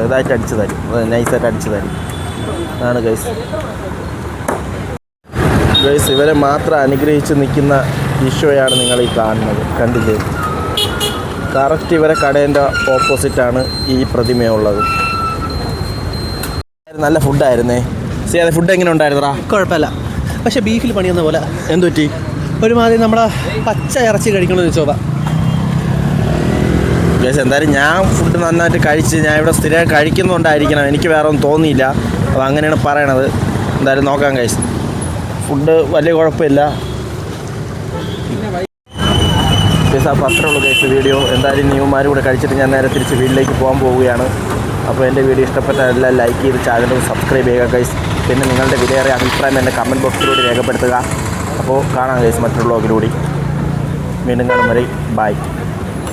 ഇതായിട്ട് അടിച്ചു തരും, നൈസായിട്ട് അടിച്ചു തരും. അതാണ് ഗൈസ്. ഗൈസ് ഇവരെ മാത്രം അനുഗ്രഹിച്ച് നിൽക്കുന്ന ഈശോയാണ് നിങ്ങൾ ഈ കാണുന്നത്. കണ്ടില്ലേ കറക്റ്റ് ഇവരെ കടേൻ്റെ ഓപ്പോസിറ്റാണ് ഈ പ്രതിമയുള്ളത്. നല്ല ഫുഡായിരുന്നേ. ശരി, ഫുഡ് എങ്ങനെ ഉണ്ടായിരുന്നടാ? കുഴപ്പമില്ല, പക്ഷെ ബീഫിൽ പണിയുന്ന പോലെ. എന്തു പറ്റി? ഒരുമാതിരി നമ്മളെ പച്ച ഇറച്ചി കഴിക്കണമെന്ന് ചോദിച്ചോതാ. ഗൈസ് എന്തായാലും ഞാൻ ഫുഡ് നന്നായിട്ട് കഴിച്ച് ഞാൻ ഇവിടെ സ്ഥിരം കഴിക്കുന്നതുകൊണ്ടായിരിക്കണം, എനിക്ക് വേറെ ഒന്നും തോന്നിയില്ല. അപ്പോൾ അങ്ങനെയാണ് പറയണത്. എന്തായാലും നോക്കാം ഗൈസ്. ഫുഡ് വലിയ കുഴപ്പമില്ല ഗൈസ്. അപ്പോൾ അത്രേ ഉള്ളൂ ഗൈസ് വീഡിയോ. എന്തായാലും ന്യൂമാരും കൂടെ കഴിച്ചിട്ട് ഞാൻ നേരെ തിരിച്ച് വീട്ടിലേക്ക് പോകാൻ പോവുകയാണ്. അപ്പോൾ എൻ്റെ വീഡിയോ ഇഷ്ടപ്പെട്ട എല്ലാം ലൈക്ക് ചെയ്ത് ചാനൽ സബ്സ്ക്രൈബ് ചെയ്യുക ഗൈസ്. പിന്നെ നിങ്ങളുടെ വിലയേറിയ അഭിപ്രായം എൻ്റെ കമൻറ്റ് ബോക്സിലൂടെ രേഖപ്പെടുത്തുക. അപ്പോൾ കാണാം ഗൈസ് മറ്റൊരു വ്ളോഗിലൂടെ. വീണ്ടും കാണും വരെ ബൈ.